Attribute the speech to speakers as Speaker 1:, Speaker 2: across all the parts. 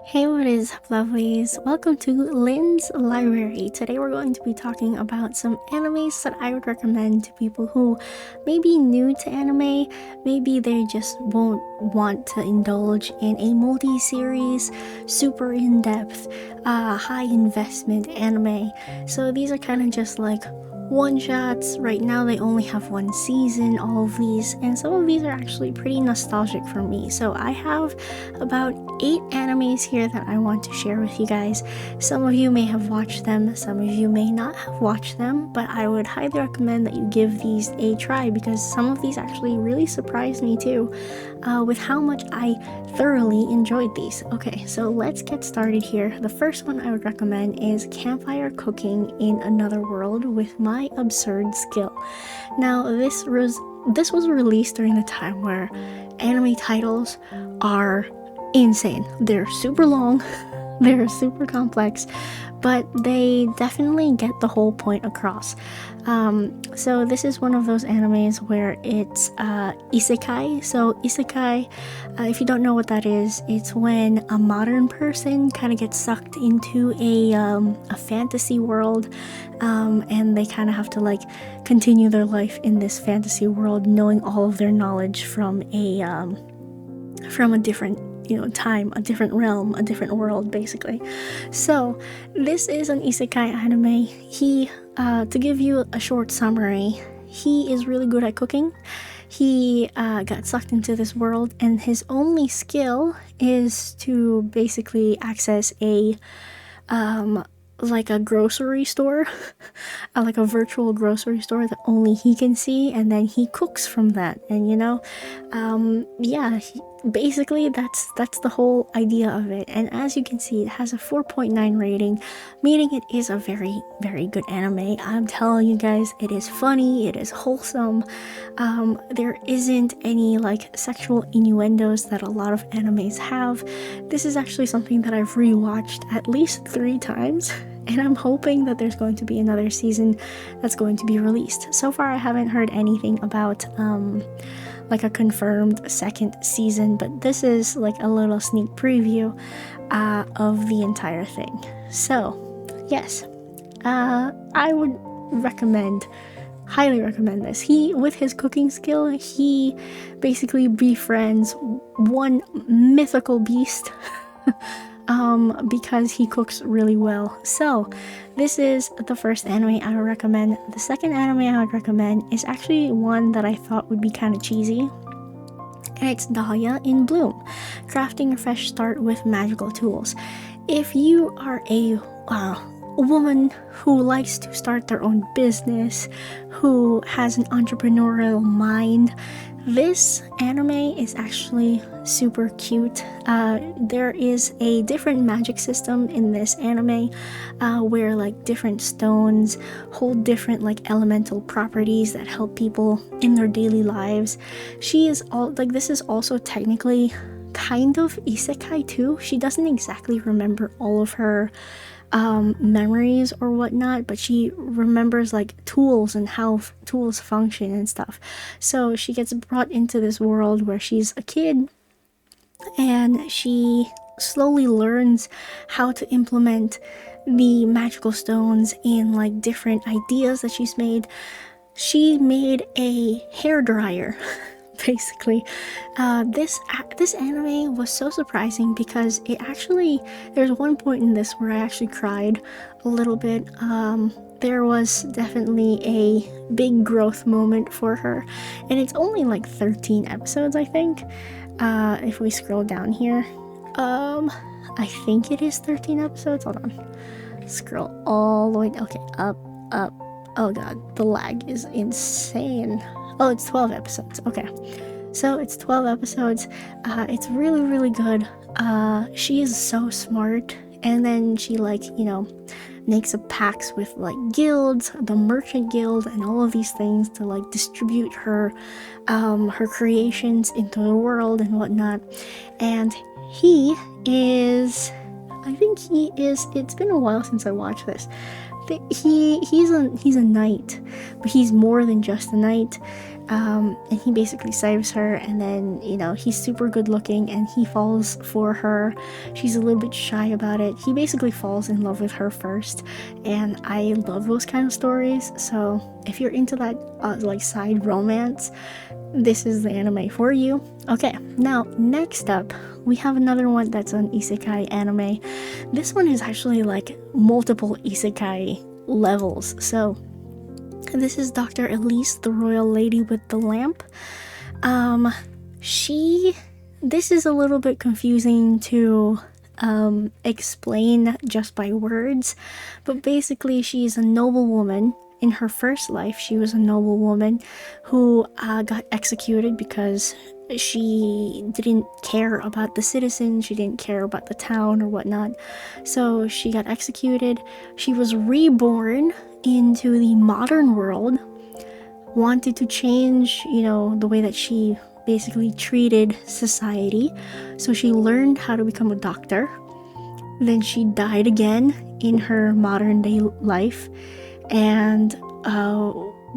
Speaker 1: Hey, what is up, lovelies? Welcome to Lynn's Library. Today we're going to be talking about some animes that I would recommend to people who may be new to anime, maybe they just won't want to indulge in a multi-series, super in-depth, high investment anime. So these are kind of just like one-shots. Right now they only have one season, all of these, and some of these are actually pretty nostalgic for me. So I have about 8 animes here that I want to share with you guys. Some of you may have watched them, some of you may not have watched them, but I would highly recommend that you give these a try because some of these actually really surprised me too, with how much I thoroughly enjoyed these. Okay, so let's get started here. The first one I would recommend is Campfire Cooking in Another World with My Absurd Skill. Now, this was released during the time where anime titles are insane. They're super long, they're super complex, but they definitely get the whole point across. So this is one of those animes where it's isekai. So isekai, if you don't know what that is, it's when a modern person kind of gets sucked into a fantasy world, and they kind of have to like continue their life in this fantasy world, knowing all of their knowledge from a different time, a different realm, a different world, basically. So this is an isekai anime. He to give you a short summary, he is really good at cooking. He got sucked into this world, and his only skill is to basically access like a grocery store, like a virtual grocery store that only he can see, and then he cooks from that. And basically that's the whole idea of it. And as you can see, it has a 4.9 rating, meaning it is a very, very good anime. I'm telling you guys, it is funny, it is wholesome. There isn't any like sexual innuendos that a lot of animes have. This is actually something that I've rewatched at least 3 times, and I'm hoping that there's going to be another season that's going to be released. So far I haven't heard anything about like a confirmed second season, but this is like a little sneak preview of the entire thing. So yes, I would highly recommend this. He, with his cooking skill, he basically befriends one mythical beast because he cooks really well. So this is the first anime I would recommend. The second anime I would recommend is actually one that I thought would be kind of cheesy, and it's Dahlia in Bloom, crafting a fresh start with magical tools. If you are a woman who likes to start their own business, who has an entrepreneurial mind, this anime is actually super cute. There is a different magic system in this anime, where like different stones hold different like elemental properties that help people in their daily lives. This is also technically kind of isekai too. She doesn't exactly remember all of her memories or whatnot, but she remembers like tools and how tools function and stuff. So she gets brought into this world where she's a kid, and she slowly learns how to implement the magical stones in like different ideas that she's made. She made a hair dryer basically. This anime was so surprising because there's one point in this where I actually cried a little bit. There was definitely a big growth moment for her, and it's only like 13 episodes, I think. If we scroll down here, I think it is 13 episodes. Hold on, scroll all the way. Okay, up. Oh god, the lag is insane. Oh, it's 12 episodes. Okay, so it's 12 episodes. It's really, really good. She is so smart, and then she makes a pacts with like guilds, the merchant guild, and all of these things to like distribute her creations into the world and whatnot. And he is I think he is. It's been a while since I watched this. He's a knight, but he's more than just a knight. And he basically saves her, and then, you know, he's super good looking and he falls for her. She's a little bit shy about it. He basically falls in love with her first, and I love those kind of stories. So if you're into that like side romance, this is the anime for you. Okay, now next up we have another one that's an isekai anime. This one is actually like multiple isekai levels. So this is Dr. Elise, the royal lady with the lamp. This is a little bit confusing to explain just by words, but basically she's a noblewoman. In her first life, she was a noblewoman who got executed because she didn't care about the citizens, she didn't care about the town or whatnot. So she got executed. She was reborn into the modern world, wanted to change, you know, the way that she basically treated society. So she learned how to become a doctor. Then she died again in her modern day life, and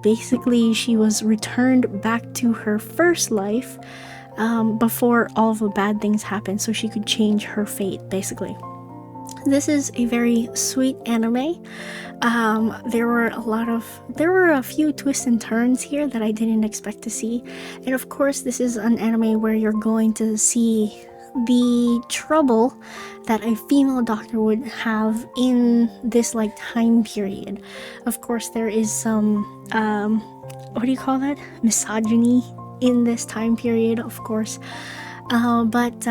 Speaker 1: basically she was returned back to her first life before all the bad things happened, so she could change her fate, basically. This is a very sweet anime. There were a few twists and turns here that I didn't expect to see, and of course this is an anime where you're going to see the trouble that a female doctor would have in this like time period. Of course there is some what do you call that, misogyny in this time period, of course, but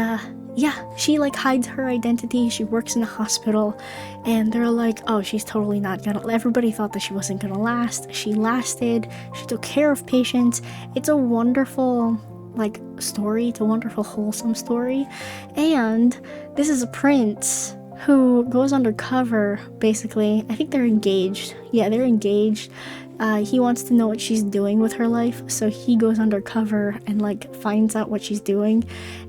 Speaker 1: yeah, she like hides her identity. She works in a hospital, and they're like, oh, she's totally not gonna, everybody thought that she wasn't gonna last. She lasted. She took care of patients. It's a wonderful like story. It's a wonderful wholesome story. And this is a prince who goes undercover, basically. I think they're engaged. Yeah, they're engaged. He wants to know what she's doing with her life, so he goes undercover and like finds out what she's doing,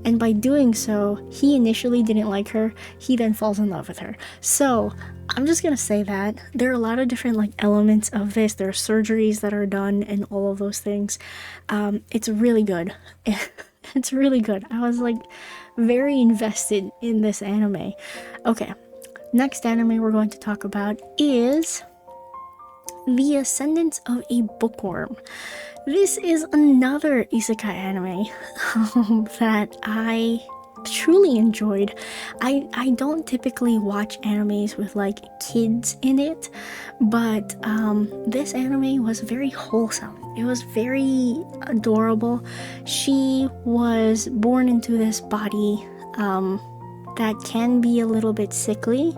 Speaker 1: and by doing so, he initially didn't like her. He then falls in love with her. So I'm just gonna say that there are a lot of different like elements of this. There are surgeries that are done and all of those things. It's really good. It's really good. I was like very invested in this anime. Okay, next anime we're going to talk about is The Ascendance of a Bookworm. This is another isekai anime that I truly enjoyed. I don't typically watch animes with like kids in it, but this anime was very wholesome. It was very adorable. She was born into this body that can be a little bit sickly,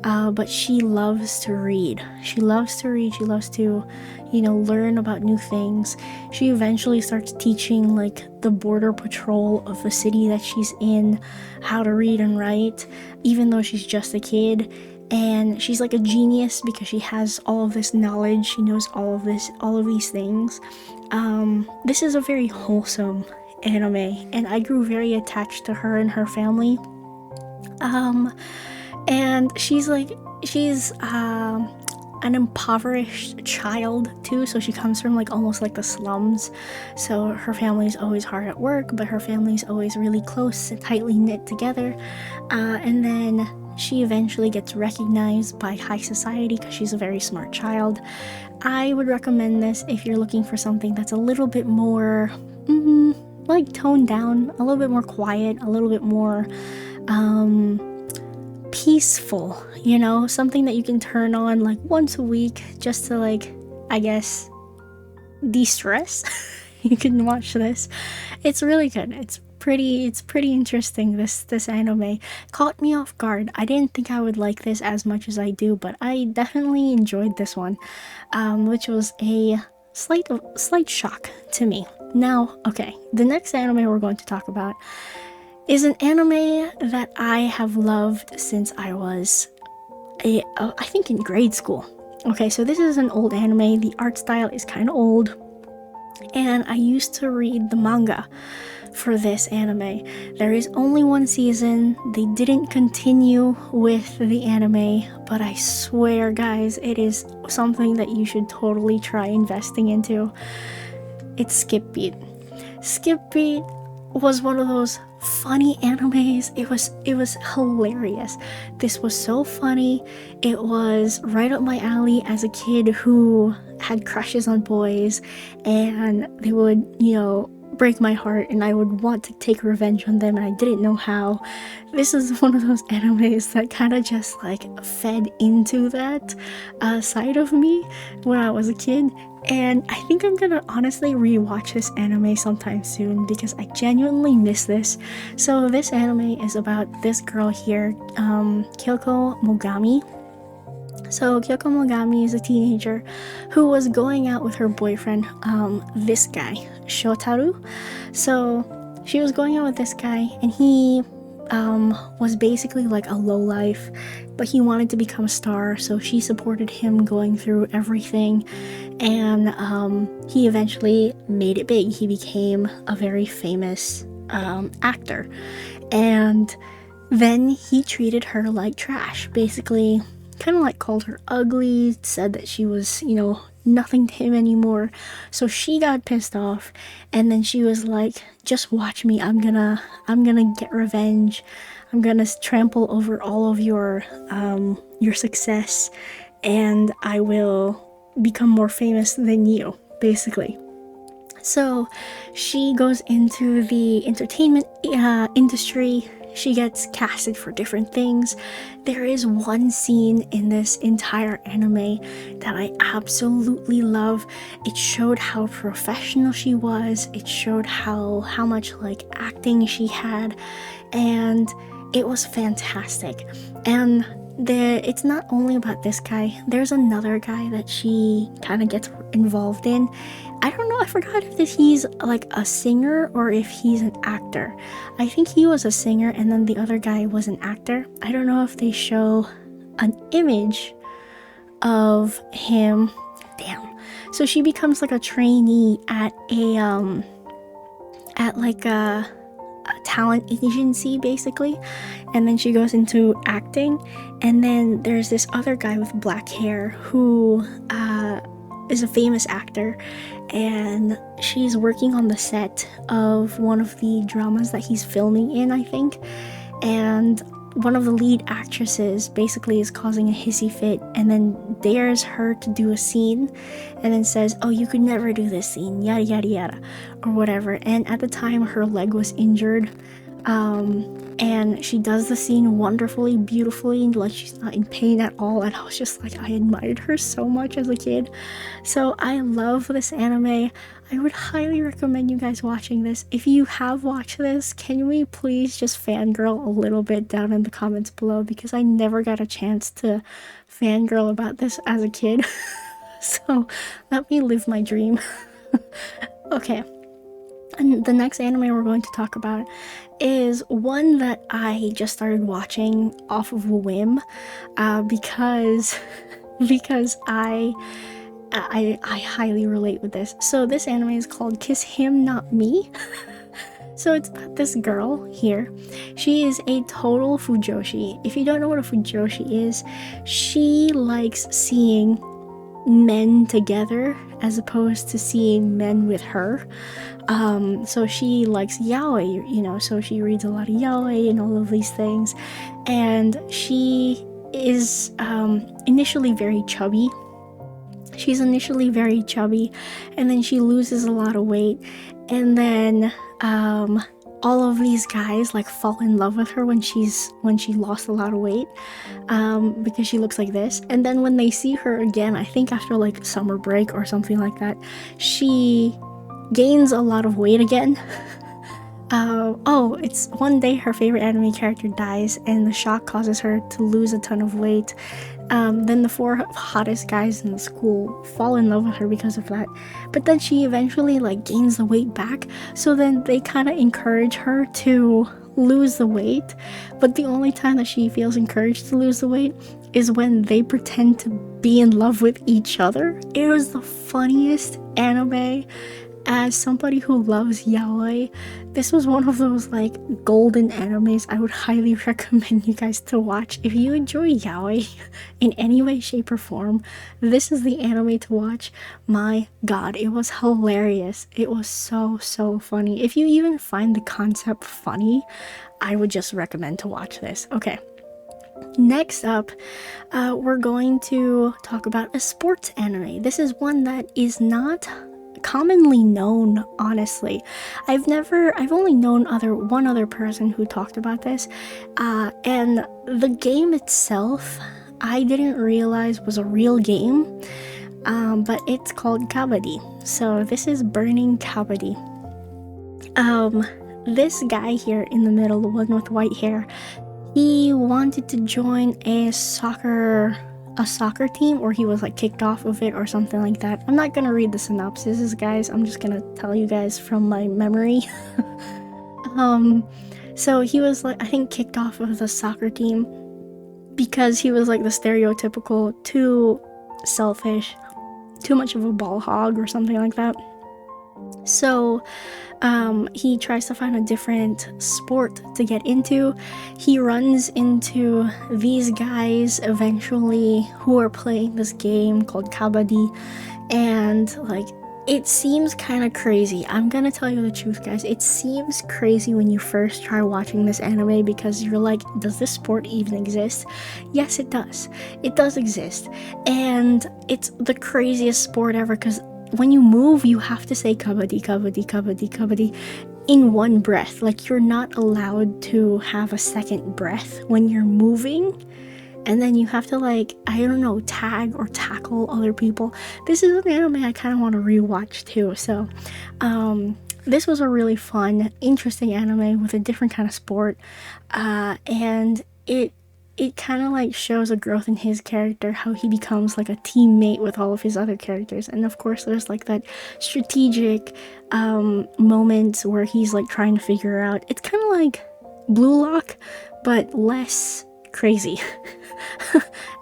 Speaker 1: but she loves to read. She loves to read. She loves to, you know, learn about new things. She eventually starts teaching like the border patrol of the city that she's in how to read and write, even though she's just a kid. And she's like a genius because she has all of this knowledge. She knows all of these things. This is a very wholesome anime, and I grew very attached to her and her family. And she's an impoverished child too, so she comes from like almost like the slums. So her family's always hard at work, but her family's always really close and tightly knit together. And then she eventually gets recognized by high society because she's a very smart child. I would recommend this if you're looking for something that's a little bit more like toned down, a little bit more quiet, a little bit more peaceful, you know, something that you can turn on like once a week just to like, I guess, de-stress. You can watch this. It's really good. It's pretty interesting. This anime caught me off guard. I didn't think I would like this as much as I do, but I definitely enjoyed this one, which was a slight shock to me. Now, okay, the next anime we're going to talk about is an anime that I have loved since I was I think in grade school. Okay, so this is an old anime. The art style is kind of old, and I used to read the manga for this anime. There is only one season. They didn't continue with the anime, but I swear, guys, it is something that you should totally try investing into. It's Skip Beat. Skip Beat was one of those funny animes. It was hilarious. This was so funny. It was right up my alley as a kid who had crushes on boys, and they would, break my heart, and I would want to take revenge on them, and I didn't know how. This is one of those animes that kind of just like fed into that side of me when I was a kid. And I think I'm gonna honestly rewatch this anime sometime soon because I genuinely miss this. So this anime is about this girl here, Kyoko Mogami. So Kyoko Mogami is a teenager who was going out with her boyfriend, this guy, Shotaru. So she was going out with this guy, and he was basically like a lowlife, but he wanted to become a star, so she supported him going through everything, and he eventually made it big. He became a very famous actor, and then he treated her like trash, basically kind of like called her ugly, said that she was, nothing to him anymore. So she got pissed off, and then she was like, just watch me, I'm gonna get revenge. I'm gonna trample over all of your success, and I will become more famous than you, basically. So she goes into the entertainment industry. She gets casted for different things. There is one scene in this entire anime that I absolutely love. It showed how professional she was. It showed how much like acting she had, and it was fantastic. And it's not only about this guy. There's another guy that she kind of gets involved in. I don't know, I forgot if he's like a singer or if he's an actor. I think he was a singer, and then the other guy was an actor. I don't know if they show an image of him. Damn. So she becomes like a trainee at a talent agency, basically, and then she goes into acting. And then there's this other guy with black hair who is a famous actor, and she's working on the set of one of the dramas that he's filming in, I think, and one of the lead actresses basically is causing a hissy fit, and then dares her to do a scene, and then says, oh, you could never do this scene, yada yada yada, or whatever. And at the time her leg was injured, and she does the scene wonderfully, beautifully, like she's not in pain at all. And I was just like, I admired her so much as a kid. So I love this anime. I would highly recommend you guys watching this. If you have watched this, can we please just fangirl a little bit down in the comments below, because I never got a chance to fangirl about this as a kid. So let me live my dream. Okay. And the next anime we're going to talk about is one that I just started watching off of a whim, because I highly relate with this. So this anime is called Kiss Him Not Me. So it's about this girl here. She is a total fujoshi. If you don't know what a fujoshi is, she likes seeing men together as opposed to seeing men with her. So she likes yaoi, so she reads a lot of yaoi and all of these things. And she is initially very chubby. She's initially very chubby, and then she loses a lot of weight, and then all of these guys like fall in love with her when she lost a lot of weight, because she looks like this. And then when they see her again, I think after like summer break or something like that, she gains a lot of weight again. It's one day her favorite anime character dies, and the shock causes her to lose a ton of weight. Then the 4 hottest guys in the school fall in love with her because of that. But then she eventually like gains the weight back, so then they kind of encourage her to lose the weight. But the only time that she feels encouraged to lose the weight is when they pretend to be in love with each other. It was the funniest anime as somebody who loves yaoi, this was one of those like golden animes I would highly recommend you guys to watch. If you enjoy yaoi in any way, shape, or form, this is the anime to watch. My god, it was hilarious. It was so funny. If you even find the concept funny, I would just recommend to watch this. Okay. Next up, we're going to talk about a sports anime. This is one that is not commonly known, honestly. I've only known one other person who talked about this, and the game itself I didn't realize was a real game, but it's called Kabaddi. So this is Burning Kabaddi. This guy here in the middle, the one with white hair, he wanted to join a soccer team, or he was like kicked off of it or something like that. I'm not gonna read the synopsis, guys. I'm just gonna tell you guys from my memory. So he was like, I think, kicked off of the soccer team because he was like the stereotypical too selfish, too much of a ball hog or something like that. So he tries to find a different sport to get into. He runs into these guys eventually who are playing this game called Kabaddi, and like, it seems kind of crazy. I'm gonna tell you the truth, guys. It seems crazy when you first try watching this anime because you're like, does this sport even exist? Yes, it does. It does exist. And it's the craziest sport ever because when you move, you have to say kabaddi, kabaddi, kabaddi, kabaddi in one breath. Like, you're not allowed to have a second breath when you're moving. And then you have to, like, I don't know, tag or tackle other people. This is an anime I kind of want to rewatch too. So, this was a really fun, interesting anime with a different kind of sport. And it kind of like shows a growth in his character, how he becomes like a teammate with all of his other characters. And of course there's like that strategic moments where he's like trying to figure out, it's kind of like Blue Lock but less crazy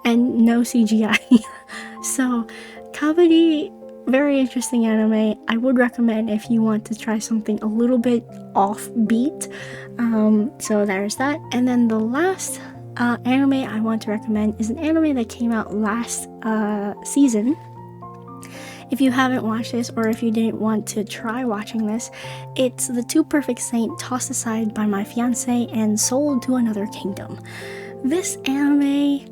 Speaker 1: and no CGI. So Kabaddi, very interesting anime. I would recommend if you want to try something a little bit offbeat. So there's that. And then the last anime I want to recommend is an anime that came out last season. If you haven't watched this, or if you didn't want to try watching this, it's The Two Perfect Saint Tossed Aside by My Fiancé and Sold to Another Kingdom. This anime,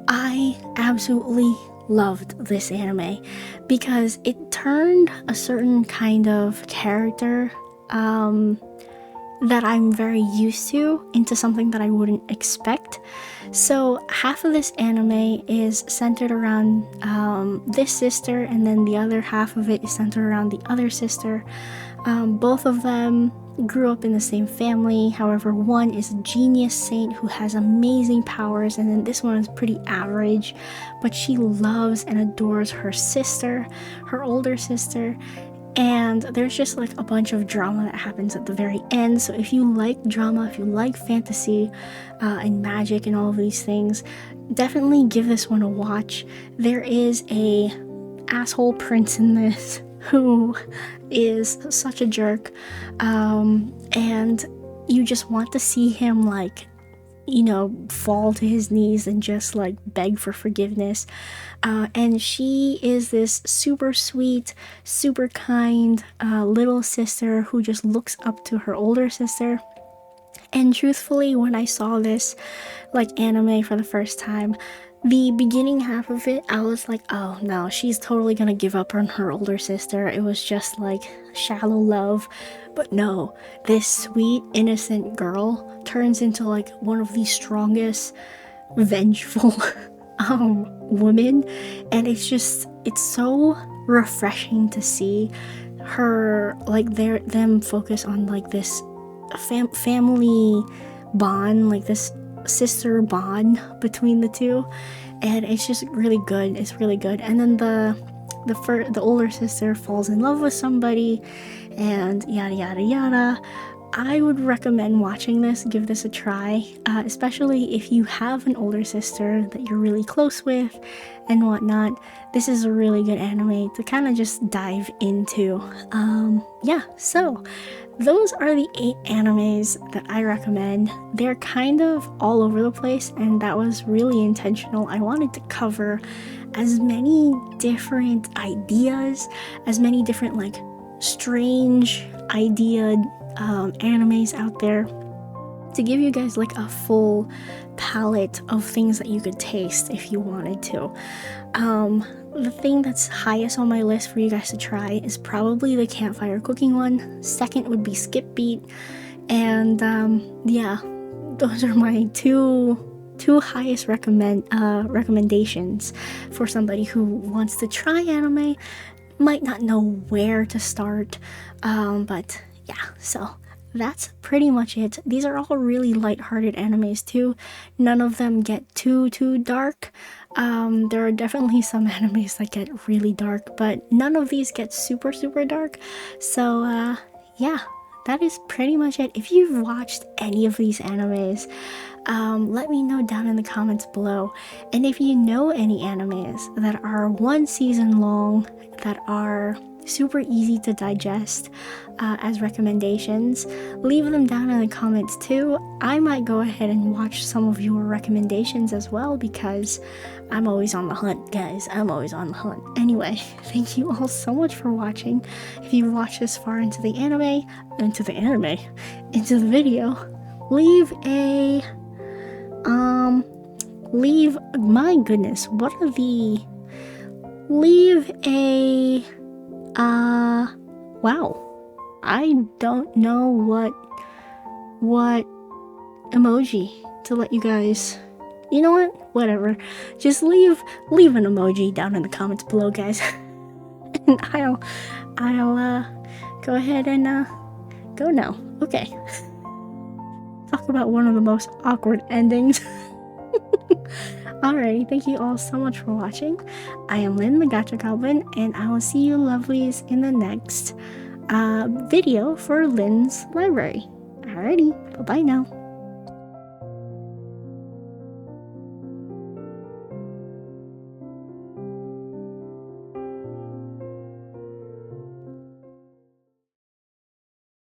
Speaker 1: I absolutely loved this anime because it turned a certain kind of character that I'm very used to into something that I wouldn't expect. So half of this anime is centered around this sister, and then the other half of it is centered around the other sister. Both of them grew up in the same family. However, one is a genius saint who has amazing powers, and then this one is pretty average, but she loves and adores her sister, her older sister. And there's just like a bunch of drama that happens at the very end. So if you like drama, if you like fantasy and magic and all of these things, definitely give this one a watch. There is a asshole prince in this who is such a jerk, and you just want to see him, like, you know, fall to his knees and just like beg for forgiveness. And she is this super sweet, super kind little sister who just looks up to her older sister. And truthfully, when I saw this like anime for the first time, the beginning half of it, I was like, oh no, she's totally gonna give up on her older sister. It was just like shallow love. But no, this sweet, innocent girl turns into like one of the strongest, vengeful women. And it's so refreshing to see her, like, them focus on like this family bond, like this sister bond between the two, and it's just really good. It's really good. And then the older sister falls in love with somebody, and yada yada yada. I would recommend watching this, give this a try, especially if you have an older sister that you're really close with and whatnot. This is a really good anime to kind of just dive into. Yeah, so those are the 8 animes that I recommend. They're kind of all over the place, and that was really intentional. I wanted to cover as many different ideas, as many different like strange idea animes out there, to give you guys like a full palette of things that you could taste if you wanted to. The thing that's highest on my list for you guys to try is probably the campfire cooking one. Second would be Skip Beat, and yeah, those are my two highest recommendations for somebody who wants to try anime, might not know where to start, but yeah, so that's pretty much it. These are all really light-hearted animes too. None of them get too dark. There are definitely some animes that get really dark, but none of these get super dark. So yeah, that is pretty much it. If you've watched any of these animes, let me know down in the comments below. And if you know any animes that are 1 season long, that are super easy to digest as recommendations, leave them down in the comments too. I might go ahead and watch some of your recommendations as well, because I'm always on the hunt, guys. I'm always on the hunt. Anyway, thank you all so much for watching. If you watched this far into the video, leave a my goodness, what are the leave a wow, I don't know what emoji to let you guys, you know what, whatever, just leave an emoji down in the comments below, guys. And I'll go ahead and go now. Okay, talk about one of the most awkward endings. Alrighty, thank you all so much for watching. I am Lynn the Gacha Goblin, and I will see you lovelies in the next video for Lynn's library. Alrighty, bye bye now.